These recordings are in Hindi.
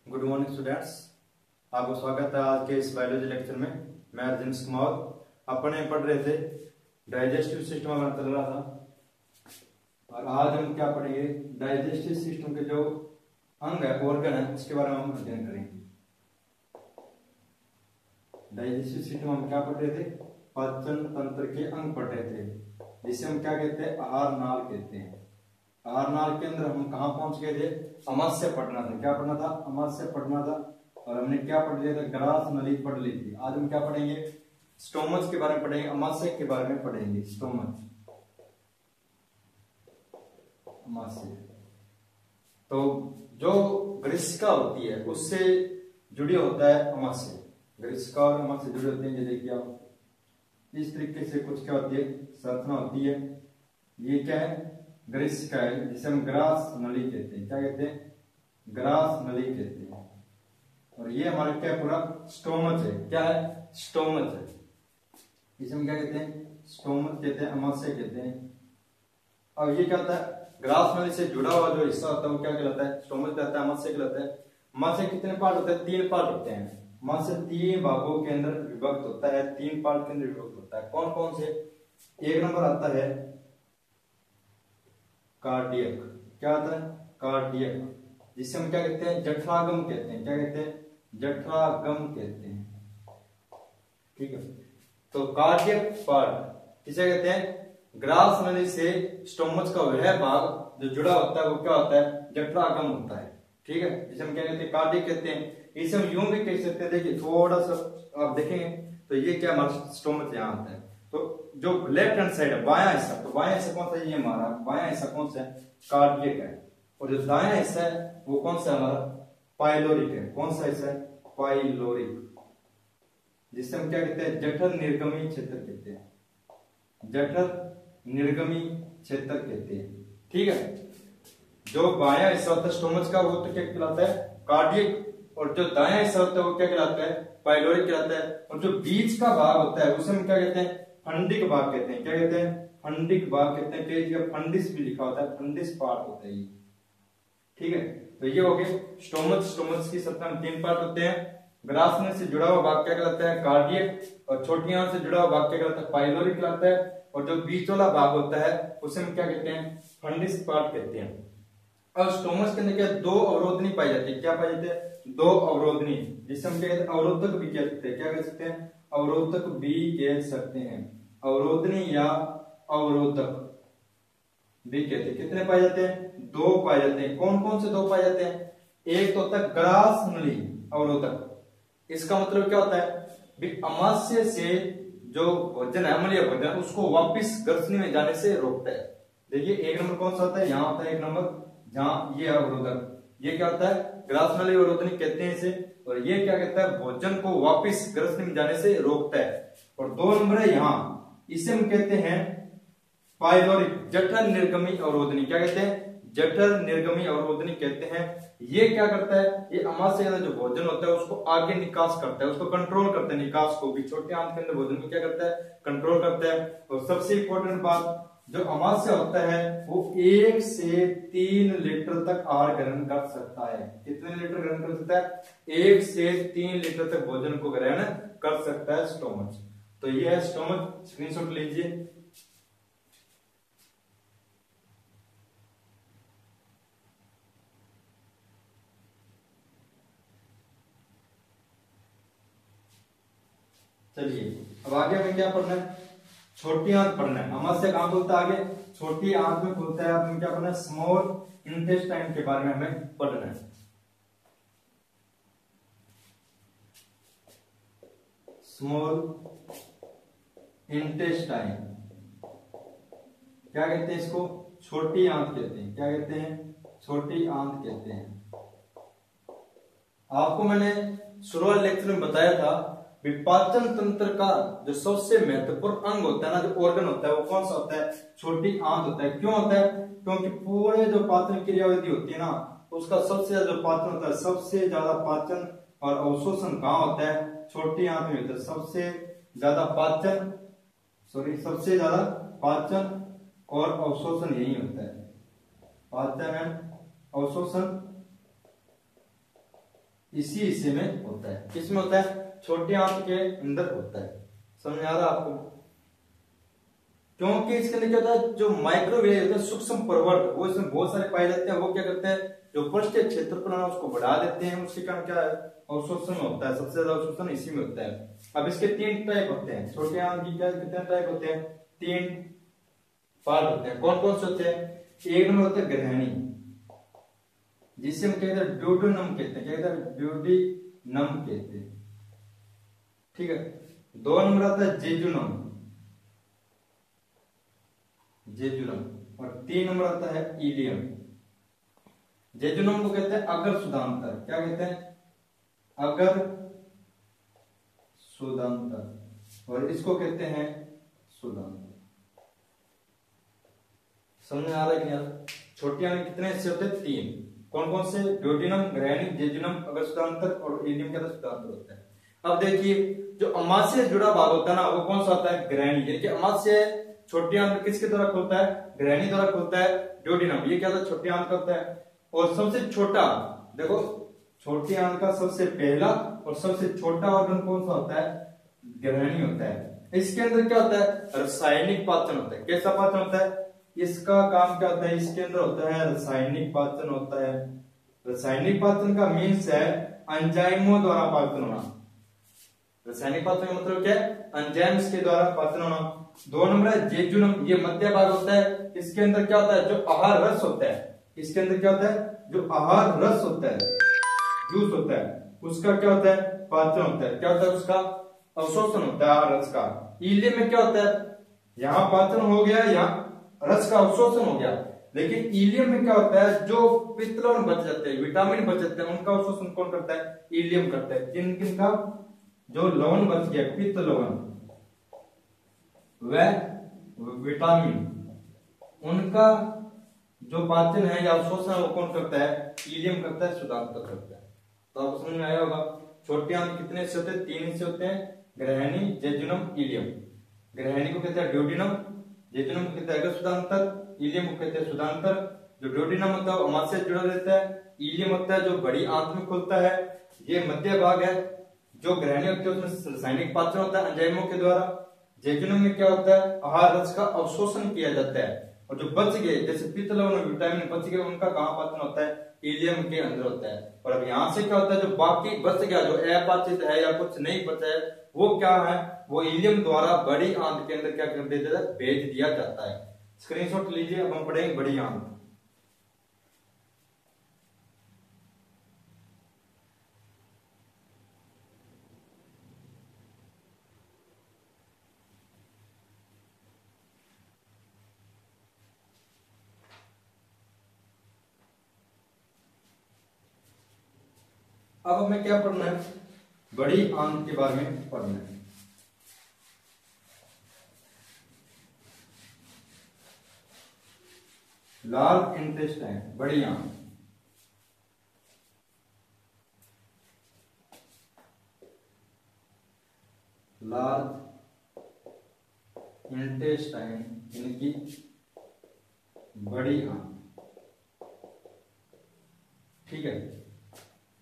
गुड मॉर्निंग स्टूडेंट्स, आपको स्वागत है आज के इस बायोलॉजी लेक्चर में। मैं अर्जुन कुमार। अपने पढ़ रहे थे डाइजेस्टिव सिस्टम हमारा चल रहा था और आज हम क्या पढ़ेंगे, डाइजेस्टिव सिस्टम के जो अंग है, ऑर्गन है, उसके बारे में हम अध्ययन करेंगे। डाइजेस्टिव सिस्टम हम क्या पढ़ रहे थे, पाचन तंत्र के अंग पढ़ रहे थे, जिसे हम क्या कहते हैं, आहार नाल कहते हैं। आहार नाल के अंदर हम कहाँ पहुंच गए थे, अमाशय पढ़ना था। क्या पढ़ना था, अमाशय पढ़ना था। और हमने क्या पढ़ लिया था, ग्रास नली पढ़ ली थी। आज हम क्या पढ़ेंगे, स्टोमच के बारे में पढ़ेंगे, अमाशय के बारे में पढ़ेंगे। स्टोमच, अमाशय। तो जो ग्रीष्का होती है उससे जुड़ी होता है अमाशय। ग्रीष्का और अमाशय जुड़े होते हैं। ये देखिए आप, इस तरीके से कुछ क्या होती है, संरचना होती है। ये क्या है, ग्रीष्का है, जिसे हम ग्रास नली कहते हैं। क्या कहते हैं, ग्रास नली कहते हैं। और ये हमारा क्या पूरा स्टोमच है। क्या है, स्टोमच है। इसे हम क्या कहते हैं, स्टोमच कहते हैं, अमाशय कहते हैं। और ये क्या होता है, ग्रास नली से जुड़ा हुआ जो हिस्सा होता है वो क्या कहलाता है, स्टोमच कहलाता है, अमाशय कहलाता है। अमाशय कितने पार्ट होते हैं, 3 पार्ट होते हैं। अमाशय 3 भागों के अंदर विभक्त होता है, 3 पार्ट के अंदर विभक्त होता है। कौन कौन से, एक नंबर आता है कार्डियक। क्या आता है, कार्डियक, जिसे हम क्या कहते हैं, जठरागम कहते हैं। क्या कहते हैं, जठरागम कहते हैं। ठीक है, तो कार्डियक पार्ट किसे कहते हैं, ग्रास नली से स्टोमच का वह भाग जो जुड़ा होता है वो क्या होता है, जठरागम होता है। ठीक है, जिसे हम क्या कहते हैं, कार्डियक कहते हैं। इसे हम यूं भी कह सकते हैं, देखिए थोड़ा सा आप देखेंगे तो ये क्या, हमारा स्टोमच यहाँ आता है। तो जो लेफ्ट हैंड साइड है, बायां हिस्सा, तो बायां हिस्सा कौन सा है, ये हमारा बायां हिस्सा कौन सा है, कार्डियक है। और जो दायां हिस्सा है वो कौन सा है, हमारा पाइलोरिक है। कौन सा हिस्सा है, पाइलोरिक, जिसे हम क्या कहते हैं, जठर निर्गमी क्षेत्र कहते हैं। जठर निर्गमी क्षेत्र कहते हैं। ठीक है, जो बायां हिस्सा होता है स्टोमच का वो तो क्या कहलाता है, कार्डियक। और जो दायां हिस्सा होता है वो क्या कहलाता है, पाइलोरिक कहलाता है। और जो बीच का भाग होता है उसे हम क्या कहते हैं, फंडिक भाग कहते हैं। क्या कहते हैं, फंडिक भाग कहते हैं। कई जगह फंडिस भी लिखा होता है, फंडिस पार्ट होता है ये। ठीक है, तो ये हो गए स्टोमच। स्टोमच की संरचना में 3 पार्ट होते हैं। ग्रास नली से जुड़ा हुआ भाग क्या कहलाता है, कार्डियक। और छोटी आंत से जुड़ा हुआ भाग क्या कहलाता है, पाइलोरिक कहलाता है। और जो बीच वाला भाग होता है उसे हम क्या कहते हैं, फंडिस पार्ट कहते हैं। अब स्टोमच के अंदर क्या, 2 अवरोधनी पाई जाती है। क्या पाई जाती है, 2 अवरोधनी, जिसे हम क्या कहते हैं, अवरोधक भी कह सकते हैं। क्या कह सकते हैं, अवरोधक भी कह सकते हैं। अवरोधनी या अवरोधक भी कहते हैं। कितने पाए जाते हैं, 2 पाए जाते हैं। कौन कौन से 2 पाए जाते हैं, एक तो होता है ग्रास नली अवरोधक। इसका मतलब क्या होता है, अमाशय से जो भोजन है, अम्लीय भोजन, उसको वापिस ग्रसनी में जाने से रोकता है। देखिए एक नंबर कौन सा होता है, यहाँ होता है एक नंबर, जहां ये अवरोधक, ये क्या होता है, ग्रास नली अवरोधनी कहते हैं इसे। और ये क्या कहता है, भोजन को वापिस ग्रसनी में जाने से रोकता है। और 2 नंबर है यहाँ, इसे हम कहते हैं पाइलोरिक, जठर निर्गमी अवरोधनी। क्या कहते हैं, जठर निर्गमी अवरोधनी कहते हैं। ये क्या करता है, ये अमाशय का जो भोजन होता है उसको आगे निकास करता है, उसको कंट्रोल करता है, निकास को भी। छोटे आंत के अंदर भोजन को क्या करता है, कंट्रोल करता है। और सबसे इंपॉर्टेंट बात, जो अमाशय होता है वो 1 से 3 लीटर तक आहार ग्रहण कर सकता है। कितने लीटर ग्रहण कर सकता है, 1 से 3 लीटर तक भोजन को ग्रहण कर सकता है स्टोमच। तो ये है स्टोमच, स्क्रीनशॉट लीजिए। चलिए अब आगे हमें क्या पढ़ना है, छोटी आंत पढ़ना है। अमाशय कहां खुलता है, आगे छोटी आंत में खुलता है। हमें क्या पढ़ना है, स्मॉल इंटेस्टाइन के बारे में हमें पढ़ना है। स्मॉल इंटेस्टाइन क्या कहते हैं, इसको छोटी आंत कहते हैं। क्या कहते हैं, छोटी आंत कहते हैं। आपको मैंने शुरुआत लेक्चर में बताया था, पाचन तंत्र का जो सबसे महत्वपूर्ण अंग होता है ना, जो ऑर्गन होता है, वो कौन सा होता है, छोटी आंत होता है। क्यों होता है, क्योंकि पूरे जो पाचन क्रियाविधि होती है ना, उसका सबसे ज्यादा जो पाचन होता है, सबसे ज्यादा पाचन और अवशोषण कहाँ होता है, छोटी आंत में होता है। सबसे ज्यादा पाचन और अवशोषण यही होता है, पाचन एंड अवशोषण इसी हिस्से में होता है। किसमें होता है? छोटे आंत के अंदर होता है। समझ आ रहा आपको? क्योंकि इसके अंदर क्या होता है, जो माइक्रोवेव होता है, सूक्ष्म प्रवर्त, वो इसमें बहुत सारे पाए जाते हैं। वो क्या करते हैं, जो पृष्ठीय क्षेत्रफल है उसको बढ़ा देते हैं। उसके कारण क्या है, अवशोषण होता है। सबसे ज्यादा अवशोषण इसी में होता है। अब इसके 3 टाइप होते हैं। छोटे आंत की क्या कितने टाइप होते हैं? 3 पार्ट होते हैं। कौन कौन से होते हैं? एक नंबर होता है ग्रहणी, जिसे हम कहते हैं ड्यूडेनम कहते हैं। क्या कहते हैं? ड्यूडेनम कहते हैं। ठीक है। 2 नंबर आता है जेजुनम, जेजुनम। और 3 नंबर आता है इलियम। जेजुनम को कहते हैं अगर सुदांतर। क्या कहते हैं? अगर सुदांतर। और इसको कहते हैं सुदांतर। समझ आ रहा है क्या? छोटी आंत कितने हिस्से होते हैं? 3। कौन कौन से? ड्यूडेनम, ग्रहणी, जेजुनम, अगर सुदांतर और इलियम का सुदांतर होता है। अब देखिए, जो अमाशय से जुड़ा भाग होता है ना, वो कौन सा होता है? ग्रहणी। यानी कि अमाशय छोटी आंत किसके द्वारा खुलता है? ग्रहणी द्वारा खुलता है। ड्यूडेनम ये क्या होता है? छोटी आंत का होता है। और सबसे छोटा, देखो, छोटी आंत का सबसे पहला और सबसे छोटा ऑर्गन कौन सा होता है? ग्रहणी होता है। इसके अंदर क्या होता है? रासायनिक पाचन होता है। कैसा पाचन होता है? इसका काम क्या होता है? इसके अंदर होता है रासायनिक पाचन होता है। रासायनिक पाचन का मीन्स है एंजाइमों द्वारा पाचन होना। रासायनिक पाचन का मतलब क्या है? एंजाइम्स के द्वारा पाचन होना। 2 नंबर है जेजुनम, ये मध्य भाग होता है। इसके अंदर क्या होता है? जो आहार रस होता है। इसके अंदर क्या होता है? जो आहार रस होता है, जूस होता है, उसका क्या होता है? पाचन होता है। क्या होता है? उसका अवशोषण होता है आहार रस का। इलियम में क्या होता है? यहाँ पाचन हो गया, यहाँ रस का अवशोषण हो गया। लेकिन इलियम में क्या होता है? जो पित्त लवण बच जाते हैं, विटामिन बच जाते हैं, उनका अवशोषण कौन करता है? इलियम करता है। किन किन का? जो लवण बच गया, पित्त लवण, वह विटामिन, उनका जो पाचन है या अवशोषण वो कौन करता है? इलियम करता है, सुदांतर करता है। तो आपको समझ में आया होगा। छोटे आंत कितने हिस्से होते हैं? 3 हिस्से होते हैं। ग्रहणी, जेजुनम, इलियम। ग्रहणी को कहते हैं ड्यूडेनम, जेजुनम को कहते हैं अगर सुदांतर, इलियम को कहते हैं सुदांतर। जो ड्यूडेनम होता है वो अमाशय से जुड़ा रहता है। इलियम होता है जो बड़ी आंत में खुलता है, ये मध्य भाग है। जो ग्रहणी होती है उसमें रासायनिक पाचन होता है एंजाइमों के द्वारा। जेजुनम में क्या होता है? आहार रस का अवशोषण किया जाता है। और जो बच गए, जैसे पित्त लवण और विटामिन बच गए, उनका कहाँ पाचन होता है? इलियम के अंदर होता है। और अब यहाँ से क्या होता है? जो बाकी बच गया, जो अपाचित है या कुछ नहीं बचा है, वो क्या है? वो इलियम द्वारा बड़ी आंत के अंदर क्या कर देता है? भेज दिया जाता है। स्क्रीनशॉट लीजिए, अब हम पढ़ेंगे बड़ी आंत। अब हमें क्या पढ़ना है? बड़ी आंत के बारे में पढ़ना है। लार्ज इंटेस्टाइन, बड़ी आंत। लार्ज इंटेस्टाइन यानी कि बड़ी आंत। ठीक है।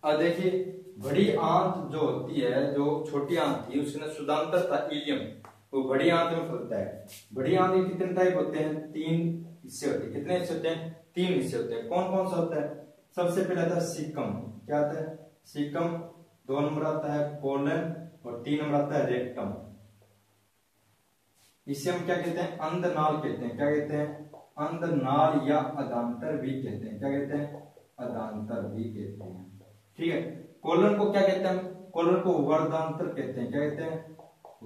अब देखिए, बड़ी आंत जो होती है, जो छोटी आंत थी उसमें सुदांतर था इलियम, वो बड़ी आंत में फैलता है। बड़ी आंत के कितने टाइप होते हैं? 3 हिस्से होते हैं। कितने हिस्से होते हैं? 3 हिस्से होते हैं। कौन कौन सा होता है? सबसे पहले आता है सीकम। क्या आता है? सीकम। 2 नंबर आता है कोलन और 3 नंबर आता है रेक्टम। इसे हम क्या कहते हैं? अंधनाल कहते हैं। क्या कहते हैं? अंधनाल या अदांतर भी कहते हैं। क्या कहते हैं? अदांतर भी कहते हैं। ठीक है। कोलन को क्या कहते हैं? कोलन को वर्धांतर कहते हैं। क्या कहते हैं?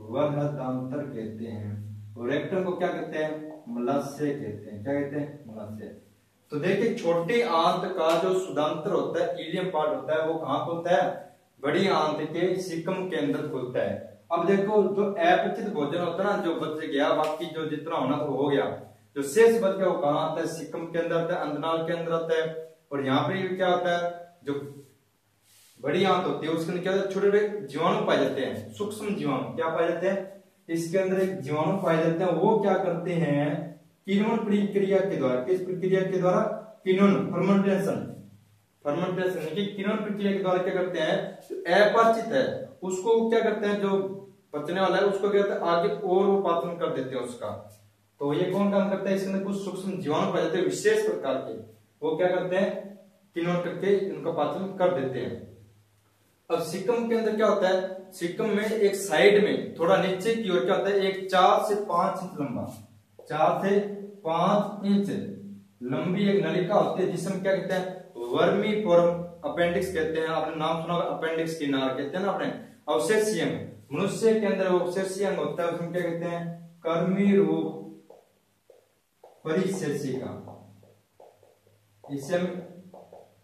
वर्धांतर कहते हैं। और रेक्टम को क्या कहते हैं? मलाशय कहते हैं। क्या कहते हैं? मलाशय। तो देखिए, छोटी आंत का जो सुदांतर होता है, इलियम पार्ट होता है, वो कहाँ खुलता है? बड़ी आंत के सीकम के अंदर खुलता है। अब देखो, जो अपचित भोजन होता है ना, जो बच गया, बाकी जो जितना होना था हो गया, जो शेष बच गया वो कहाँ आता है? सीकम के अंदर आता है, अंधनाल के अंदर आता है। और यहाँ पे क्या होता है? जो बड़ी आंत होती है उसके अंदर क्या होता है? छोटे छोटे जीवाणु पाए जाते हैं, सूक्ष्म जीवाणु। क्या पाए जाते हैं? इसके अंदर एक जीवाणु पाए जाते हैं। वो क्या करते हैं? किण्वन प्रक्रिया के द्वारा। किस प्रक्रिया के द्वारा? किण्वन, फर्मेंटेशन। फर्मेंटेशन यानी कि किण्वन प्रक्रिया के द्वारा क्या करते हैं, जो अपरिचित है उसको क्या करते हैं, जो पचने वाला है उसको क्या करते हैं आगे और वो पाचन कर देते हैं उसका। तो ये कौन काम करता है, इसके अंदर कुछ सूक्ष्म जीवाणु पाए जाते हैं विशेष प्रकार के, वो क्या करते हैं किण्वन करके इनका पाचन कर देते हैं। अब सिक्कम के अंदर क्या होता है, सिक्कम में एक साइड में थोड़ा नीचे की ओर क्या होता है, एक 4 से 5 इंच लंबा, 4 से 5 इंच लंबी एक नलिका होती है जिसे हम क्या कहते हैं, वर्मीफोरम अपेंडिक्स कहते हैं। आपने नाम सुना होगा अपेंडिक्स की नार कहते हैं ना आपने। अवशेषीय अंग मनुष्य के अंदर अवशेषीय अंग होता है, उसमें क्या कहते हैं, कर्मी रूप परिशेषिका, इसे हम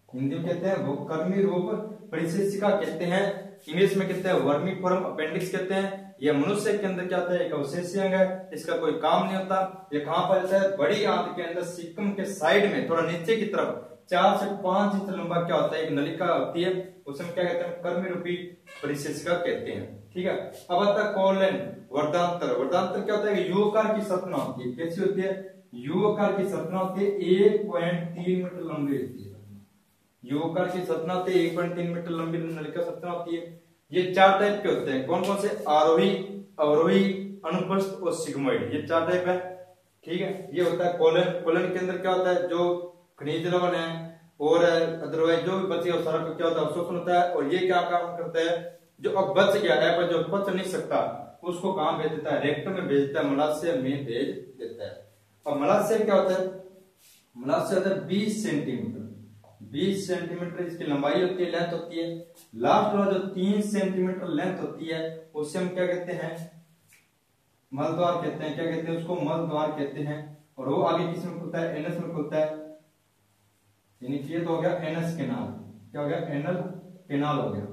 हिंदी में कहते हैं वो कर्मी रूप परिशेषिका कहते हैं, इंग्लिश में कहते हैं वर्मीफोरम अपेंडिक्स कहते हैं। यह मनुष्य के अंदर क्या होता है, एक अवशेषीय अंग है, इसका कोई काम नहीं होता। ये कहां पर जाता है, बड़ी आंत के अंदर सिक्कम के साइड में थोड़ा नीचे की तरफ 4 से 5 इंच लंबा क्या होता है, एक नलिका होती है, उसे हम क्या कहते हैं, कर्मी रूपी परिशेषिका कहते हैं। ठीक है, अब आता है कोलन वर्धांतर। वर्धांतर क्या होता है, युवकार की संरचना होती है, कैसी होती है, युवकार की संरचना होती है, 1.3 मीटर लंबी होती है। युवकार की संरचना होती है 1.3 मीटर लंबी नलिका संरचना होती है। ये 4 टाइप के होते हैं, कौन कौन से, आरोही, अवरोही, अनुप्रस्थ और सिग्मोइड, ये 4 टाइप है। ठीक है, ये होता है कोलन। कोलन के अंदर क्या होता है, जो खनिज लवण है और अदरवाइज जो भी बचे सारा क्या होता है, अवशोषण होता है। और ये क्या काम करता है, जो अब बच गया है पर जो पच नहीं सकता उसको कहां भेज देता है, रेक्टम में भेज देता है, मलाशय में भेज देता है। और मलाशय क्या होता है, मलाशय होता है 20 सेंटीमीटर, 20 सेंटीमीटर इसकी लंबाई होती है, लेंथ होती है। लास्ट वाला जो 3 सेंटीमीटर लेंथ होती है उसे हम क्या कहते हैं, मलद्वार कहते हैं। क्या कहते हैं उसको, मलद्वार कहते हैं। और वो आगे किस में खुलता है, एनस में खुलता है, यानी कि ये तो हो गया एनस केनाल। क्या हो गया, एनल केनाल हो गया।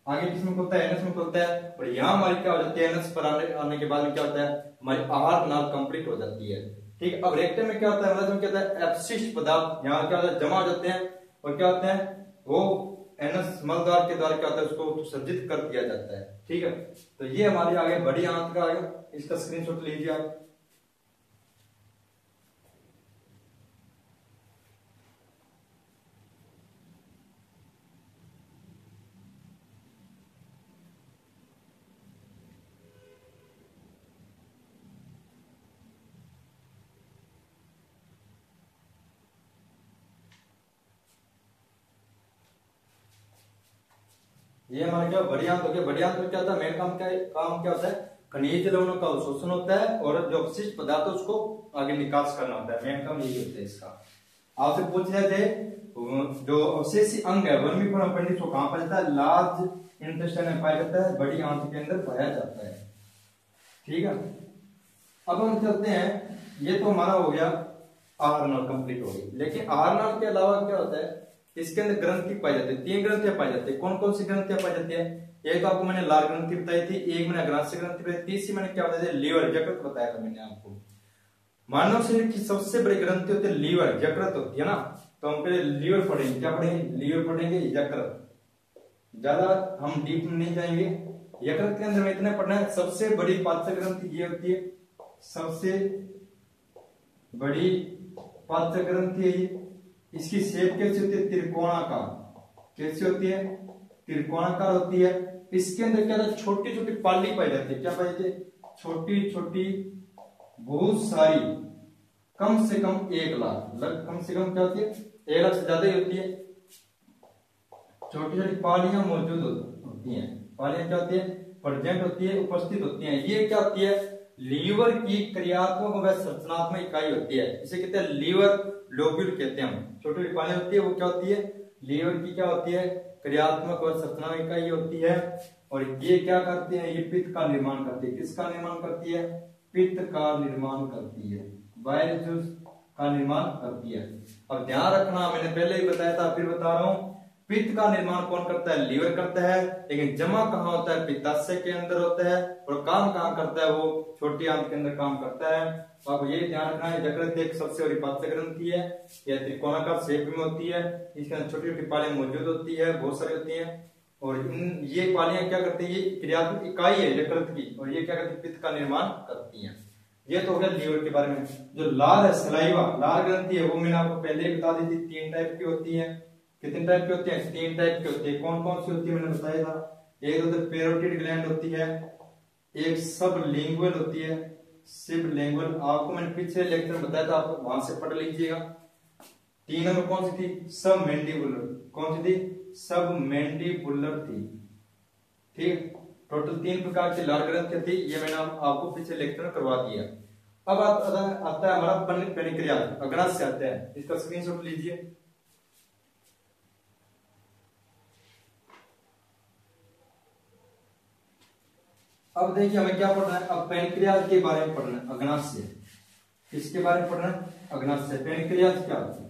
आगे किस में खुलता है, एनस में खुलता है। और यहाँ हमारी क्या हो जाती है, एनस पर आने के बाद में क्या होता है, हमारी आहार नाल कंप्लीट हो जाती है। ठीक, अब रेक्टम में क्या होता है, मतलब क्या होता है, अपशिष्ट पदार्थ यहाँ क्या होता है, जमा हो जाते हैं। और क्या होते हैं, वो एनस मलद्वार के द्वारा क्या होता है, उसको विसर्जित कर दिया जाता है। ठीक है, तो ये हमारी आगे बड़ी आंत का आ गया, इसका स्क्रीनशॉट लीजिए आप। ये हमारा क्या बड़ी आंत हो गया। बड़ी आंत में क्या होता है, मेन काम क्या होता है, खनिज लवणों का अवशोषण होता है और जो अपशिष्ट पदार्थ है उसको आगे निकास करना होता है। मेन काम यही होता है इसका। आपसे पूछ रहे थे जो अवशेषी अंग है वर्मीफोरम अपेंडिक्स को कहां पाया जाता है, लार्ज इंटेस्टाइन में पाया जाता है, बड़ी आंत के अंदर पाया जाता है। ठीक है, अब हम चलते हैं, ये तो हमारा हो गया आहार नाल कंप्लीट हो गई। लेकिन आहार नाल के अलावा क्या होता है, इसके अंदर ग्रंथि पाई जाती है। 3 ग्रंथियां पाई जाती है। कौन कौन सी ग्रंथियां पाई जाती है, एक तो आपको मैंने लाल ग्रंथि बताई थी, एक मैंने अग्राशय ग्रंथि बताई, तीसरी मैंने क्या बताया, लीवर यकृत बताया था मैंने आपको। मानव शरीर की सबसे बड़ी ग्रंथि होती है लीवर, यकृत होती है ना। तो हम पहले लीवर पढ़ेंगे, क्या पढ़ेंगे, लीवर पढ़ेंगे, यकृत। ज्यादा हम डीप में नहीं जाएंगे। यकृत के अंदर में इतना पढ़ना है, सबसे बड़ी पाचक ग्रंथि ये होती है, सबसे बड़ी पाचक ग्रंथि है ये। इसकी शेप कैसी होती है, त्रिकोणाकार। कैसी होती है, त्रिकोणाकार होती है। इसके अंदर क्या होता है, छोटी छोटी पाली पाई जाती है। क्या पाई जाती है, छोटी छोटी बहुत सारी, कम से कम 1 लाख, कम से कम क्या होती है, 1 लाख से ज्यादा ही होती है। छोटी छोटी पालियां मौजूद होती हैं। पालियां क्या होती है, प्रेजेंट होती है, उपस्थित होती हैं। ये क्या होती है, लीवर की क्रियात्मक व संरचनात्मक इकाई होती है। इसे कहते हैं लीवर लोब्यूल कहते हैं हम। छोटी छोटी पालियां होती है, वो क्या होती है, लीवर की क्या होती है, क्रियात्मक और संरचनात्मक इकाई होती है। और ये क्या करते हैं, ये पित्त का निर्माण करती है। किसका निर्माण करती है, पित्त का निर्माण करती है, बाइल जूस का निर्माण करती है। अब ध्यान रखना, मैंने पहले ही बताया था, फिर बता रहा हूं, पित्त का निर्माण कौन करता है, लीवर करता है। लेकिन जमा कहां होता है, पित्ताशय के अंदर होता है। और काम कहां करता है, वो छोटी आंत के अंदर काम करता है। तो आपको ये ध्यान रखना है, यकृत एक सबसे बड़ी पाचक ग्रंथि है, यह त्रिकोणाकार शेप में होती है। इसके अंदर छोटी छोटी पालियां मौजूद होती है, बहुत सारी होती है। और ये पालियां क्या करती है, ये क्रियात्मक इकाई है यकृत की, और ये क्या करती है, पित्त का निर्माण करती है। ये तो हो गया लीवर के बारे में। जो लार है, सलाइवा, लार ग्रंथि है, वो मैंने आपको पहले ही बता दी थी, 3 टाइप की होती है। कितने टाइप की होती है? 3 टाइप की होती है। कौन कौन सी होती है मैंने बताया था। एक तो पेरोटिड ग्लैंड होती है, एक सबलिंगुअल होती है, सबलिंगुअल आपको मैंने पिछले लेक्चर में बताया था, आप वहां से पढ़ लीजिएगा। 3 नंबर कौन सी थी? सब मैंडिबुलर। कौन सी थी? सब मैंडिबुलर थी। ठीक, टोटल 3 प्रकार की लार ग्रंथि थी, ये मैंने आपको पिछले लेक्चर में करवा दिया। अब आता है हमारा पेनिक्रियाज, अग्नाशय आता है, इसका स्क्रीनशॉट लीजिए। अब देखिए हमें क्या पढ़ना है, अब पेनिक्रियाज के बारे में पढ़ना है, अग्नाशय। किसके बारे में पढ़ना है? अग्नाशय। पेनिक्रियाज क्या होता है?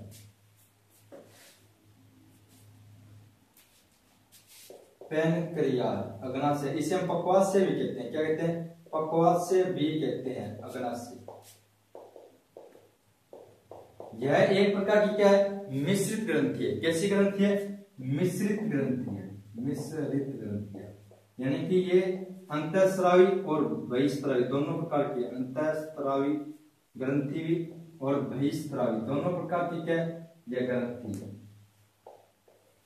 पेनक्रियाज, अग्नाशय, इसे हम पक्वाशय भी कहते हैं। क्या कहते हैं? पक्वाशय भी कहते हैं अग्नाशय। यह एक प्रकार की क्या है? मिश्रित ग्रंथि है। कैसी ग्रंथि है? मिश्रित ग्रंथि है। मिश्रित ग्रंथि है, यानी कि ये अंतःस्रावी और बहिःस्रावी दोनों प्रकार की, अंतःस्रावी ग्रंथि भी और बहिःस्रावी दोनों प्रकार की क्या है? यह ग्रंथि है।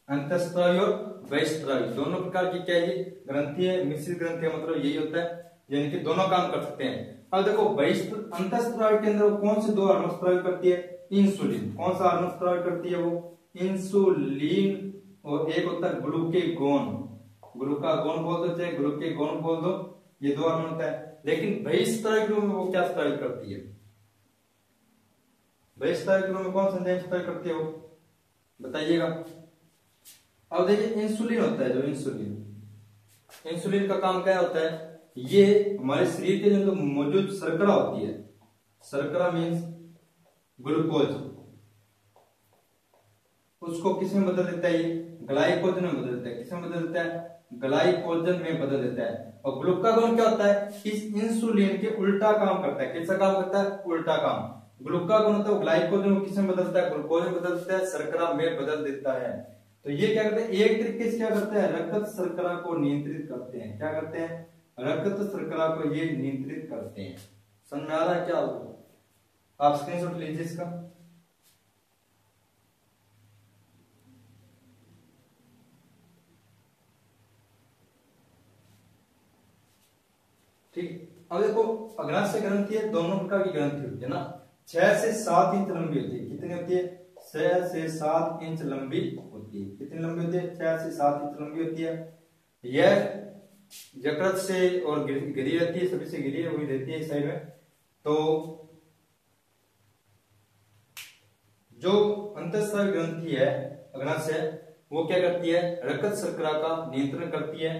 अंतःस्रावी और बहिःस्रावी दोनों प्रकार की क्या है? ग्रंथि है। मिश्रित ग्रंथि का मतलब यही होता है, यानी कि दोनों काम कर सकते हैं। अब देखो अंतःस्रावी के अंदर कौन से 2 हार्मोन स्राव करती है? इंसुलिन। कौन सा हार्मोन स्राव करती है? वो इंसुलिन। और एक होता है ग्लूकेगॉन, ग्लूकागॉन बोल दो चाहे ग्लूकेगॉन बोल दो, ये 2 हार्मोन होता है। लेकिन बहिःस्रावी में वो क्या स्राव करती है? बहिःस्रावी में कौन सा एंजाइम स्राव करती है वो बताइएगा। अब देखिए इंसुलिन होता है, जो इंसुलिन का काम क्या होता है? ये हमारे शरीर के अंदर मौजूद शर्करा होती है, शर्करा मीन्स ग्लूकोज, उसको किस में बदल देता है? ये ग्लाइकोजन में बदल देता है। किस में बदल देता है? ग्लाइकोजन में बदल देता है। और ग्लूकागॉन क्या होता है? इस इंसुलिन के उल्टा काम करता है। कैसा काम करता है? उल्टा काम। ग्लूकागॉन होता है ग्लाइकोजन को किस में बदलता है? ग्लूकोज में बदल देता है, शर्करा में बदल देता है। तो ये क्या करते हैं? एक तरीके से क्या करते हैं? रक्त शर्करा को नियंत्रित करते हैं। क्या करते हैं? रक्त शर्करा को ये नियंत्रित करते हैं। समझ में आ रहा है क्या? आप स्क्रीनशॉट लीजिए इसका। ठीक, अब देखो अग्नाशय ग्रंथि है, दोनों प्रकार की ग्रंथि होती है ना, 6 से 7 इंच लंबी होती है। कितनी होती है? 6 से 7 इंच लंबी होती है। कितनी लंबी होती है? 6 से 7 इंच लंबी होती है। यह यकृत से और घिरी रहती है, सभी से घिरी हुई रहती है इस साइड में। तो जो अंतःस्रावी ग्रंथि है अग्नाशय, वो क्या करती है? रक्त शर्करा का नियंत्रण करती है।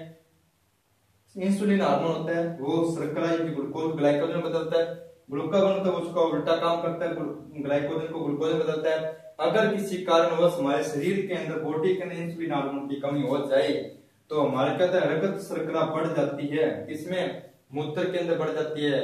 इंसुलिन हार्मोन होता है, वो शर्करा ग्लूकोज ग्लाइकोजन में बदलता है। ग्लूकागॉन होता है, उसका उल्टा काम करता है, ग्लाइकोजन को ग्लूकोज में बदलता है। अगर किसी कारणवश हमारे शरीर के अंदर, बॉडी के अंदर इंसुलिन हार्मोन की कमी हो जाए तो हमारे क्या होता है? रक्त शर्करा बढ़ जाती है। किसमें? मूत्र के अंदर बढ़ जाती है,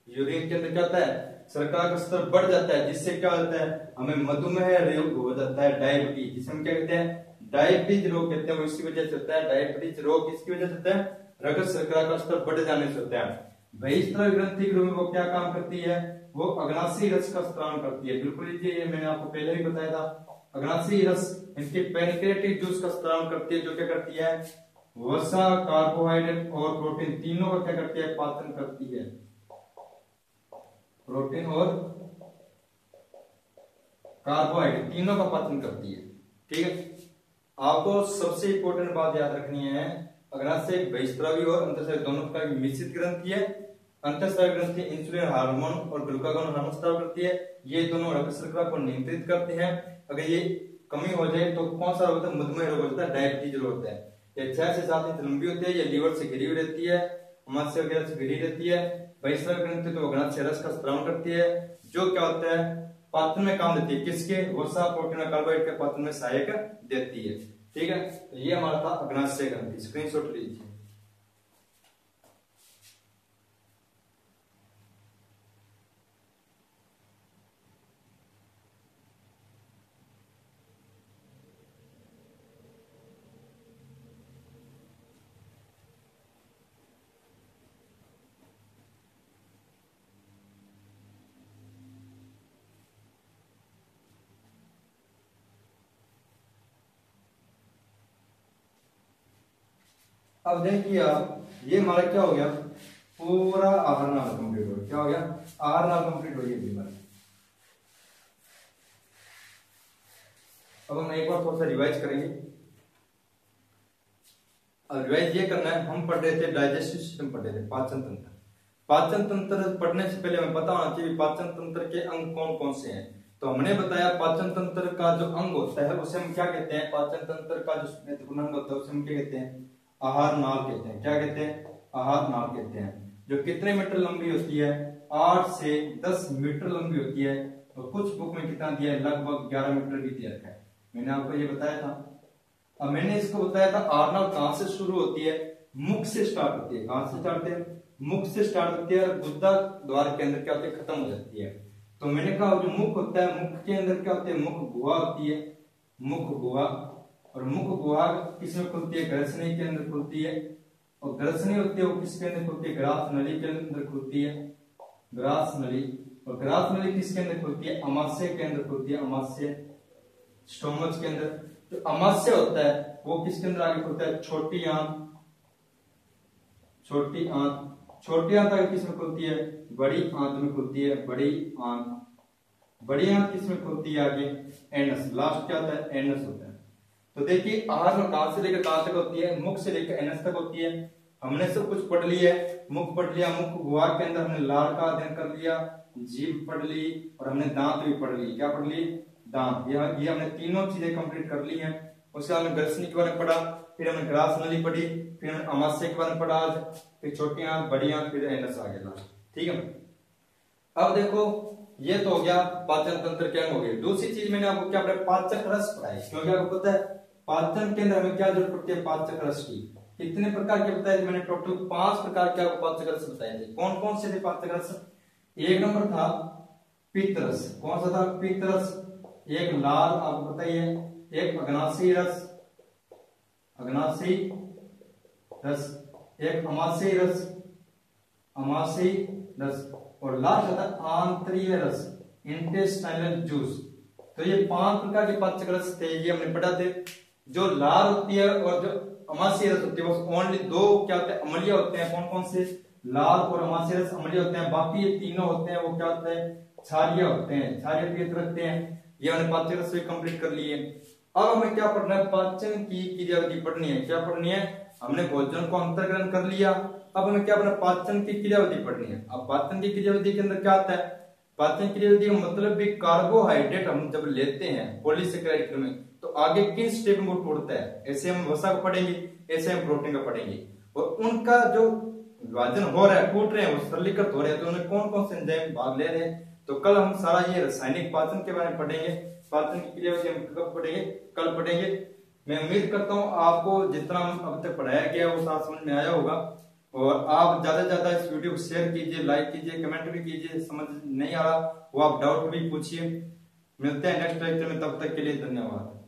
यूरिन के अंदर क्या होता है? शर्करा का स्तर बढ़ जाता है, जिससे क्या होता है? हमें मधुमेह रोग हो जाता है, डायबिटीज, जिसे हम क्या कहते हैं? डायबिटीज रोग कहते हैं। वो इसी वजह से होता है। डायबिटीज रोग किसकी वजह से होता है? रक्त शर्करा का स्तर बढ़ जाने से होता है। बहिःस्रावी ग्रंथि में वो क्या काम करती है? वो अग्नाशयी रस का स्त्राव करती है। बिल्कुल लीजिए, ये मैंने आपको पहले भी बताया था। अग्नाशयी रस इनके पेनक्रियाटिक जूस का स्त्राव करती है, जो क्या करती है? वसा, कार्बोहाइड्रेट और प्रोटीन तीनों का क्या करती है? पाचन करती है। प्रोटीन और कार्बोहाइड्रेट तीनों का पाचन करती है। ठीक है, आपको सबसे इंपॉर्टेंट बात याद रखनी है, अग्नाशय बहिःस्रावी और अंतःस्रावी दोनों प्रकार की मिश्रित ग्रंथि है। अंतःस्रावी ग्रंथि इंसुलिन हार्मोन और ग्लूकागॉन हार्मोन स्राव करती है। ये दोनों रक्त शर्करा को नियंत्रित करते हैं। अगर ये कमी हो जाए तो कौन सा रोग होता है? मधुमेह रोग होता है, डायबिटीज रोग होता है। ये 6 से 7 इंच लंबी होती है। ये लीवर से घिरी हुई रहती है, मत्स्य वगैरह से घिरी रहती है। बहिःस्रावी ग्रंथि तो अग्नाशय रस का स्राव करती है, जो क्या होता है? पाचन में काम देती है। किसके? वसा, प्रोटीन और कार्बोहाइड्रेट के पाचन में सहायक देती है। ठीक है, तो ये हमारा था अग्नाशय ग्रंथि। स्क्रीनशॉट लीजिए। अब देखिए आप, ये हमारा क्या हो गया, पूरा आहार नाल कंप्लीट हो गया। क्या हो गया, आहार नाल कंप्लीट हो गया। अब हम एक बार थोड़ा सा रिवाइज करेंगे। अब रिवाइज ये करना है, हम पढ़ रहे थे डाइजेस्टिव सिस्टम पढ़ रहे थे, पाचन तंत्र। पाचन तंत्र पढ़ने से पहले हमें पता होना चाहिए पाचन तंत्र के अंग कौन कौन से हैं। तो हमने बताया पाचन तंत्र का जो अंग होता है उसे हम क्या कहते हैं, पाचन तंत्र का जो महत्वपूर्ण अंग होता है उसे हम क्या कहते हैं, आहार नाल कहते हैं। क्या कहते हैं, आहार नाल कहते हैं। जो कितने मीटर लंबी होती है, 8 से 10 मीटर लंबी होती है। और कुछ बुक में कितना दिया है, लगभग 11 मीटर भी दिया है। मैंने आपको ये बताया था। अब मैंने इसको बताया था आहार नाल कहां से शुरू होती है, मुख से स्टार्ट होती है। कहां से स्टार्ट होती है, मुख से स्टार्ट होती है और गुदा द्वार के अंदर क्या होती है, खत्म हो जाती है। तो मैंने कहा जो मुख होता है, मुख के अंदर क्या होती है, मुख गुहा होती है, मुख गुहा। और मुख गुहा किसमें खुलती है, ग्रसनी के अंदर खुलती है। और ग्रसनी होती है वो किसके अंदर खुलती है, ग्रास नली के अंदर खुलती है, ग्रास नली। और ग्रास नली किसके अंदर खुलती है, अमाशय के अंदर खुलती है, अमाशय, स्टोमच के अंदर। जो अमाशय होता है वो किसके अंदर आगे खुलता है, छोटी आंत, छोटी आंत। छोटी आंत आगे किसमें खुलती है, बड़ी आंत में खुलती है, बड़ी आंत। बड़ी आंत किसमें खुलती है, आगे एनस। लास्ट क्या होता है, एनस होता है। तो देखिए आहार में कहां से लेकर कहां तक होती है, मुख से लेकर एनस तक होती है। हमने सब कुछ पढ़ लिया है, मुख पढ़ लिया, मुख गुहा के अंदर हमने लार का अध्ययन कर लिया, जीभ पढ़ ली और हमने दांत भी पढ़ ली। क्या पढ़ ली, दांत। ये हमने तीनों चीजें कंप्लीट कर ली हैं। उसके बाद हमने ग्रसनी के बारे में पढ़ा, फिर हमने ग्रास नली पढ़ी, फिर हमने अमाशय के बारे में पढ़ा आज, फिर छोटी आंत, बड़ी आंत, फिर एनस आ गया। ठीक है। अब देखो ये तो हो गया पाचन तंत्र के अंग हो गए। दूसरी चीज मैंने आपको क्या पढ़ाया, पाचक रस पढ़ाई। क्योंकि आपको पता है पाचन के अंदर हमें क्या जरूरत पड़ती है, पाचक रस की। कितने प्रकार के बताए, मैंने टोटल 5 प्रकार के आपको पाचक रस बताए थे। कौन कौन से थे पाचक रस, एक नंबर था पित्त रस। कौन सा था, पित्त रस। एक लाल आपको बताइए, एक अग्नाशी रस, अग्नाशी रस, एक अमाशयी रस, अमाशयी रस, और लास्ट आता है आंतरीय रस, इंटेस्टाइनल जूस। तो ये 5 प्रकार के पाचक रस थे, ये हमने पढ़ा थे। जो लाल होती है और जो अमाशयी रस होती है, बस ओनली 2 क्या होते हैं, अम्लीय होते हैं। कौन कौन से, लाल और अमाशयी रस अम्लीय होते हैं। बाकी ये तीनों होते हैं वो क्या होते हैं, क्षारीय होते हैं, क्षारीय पीएच रखते हैं। ये हमने पाचक रस भी कंप्लीट कर लिए। अब हमें क्या पढ़ना है, पाचन की क्रियाविधि पढ़नी है। क्या पढ़नी है, हमने भोजन को अंतर्ग्रहण कर लिया, अब हमें क्या पढ़ना, पाचन की क्रियाविधि पढ़नी है। अब पाचन की क्रियाविधि के अंदर क्या आता है, पाचन क्रियाविधि का मतलब भी कार्बोहाइड्रेट हम जब लेते हैं पॉलीसेकेराइड में, तो आगे किन स्टेप में तोड़ता है। ऐसे हम वसा को पढ़ेंगे, ऐसे हम प्रोटीन का पढ़ेंगे। और उनका जो विभाजन हो रहा है, टूट रहे हैं, वो सरलीकृत हो रहे हैं, तो उनमें कौन कौन से एंजाइम भाग ले रहे हैं। तो कल हम सारा ये रासायनिक पाचन के बारे में पढ़ेंगे। पाचन की क्रियाविधि हम कब पढ़ेंगे, कल पढ़ेंगे। मैं उम्मीद करता हूँ आपको जितना अब तक पढ़ाया गया वो साफ समझ में आया होगा। और आप ज्यादा से ज्यादा इस वीडियो को शेयर कीजिए, लाइक कीजिए, कमेंट भी कीजिए। समझ नहीं आ रहा वो आप डाउट भी पूछिए। मिलते हैं नेक्स्ट लेक्चर में, तब तक के लिए धन्यवाद।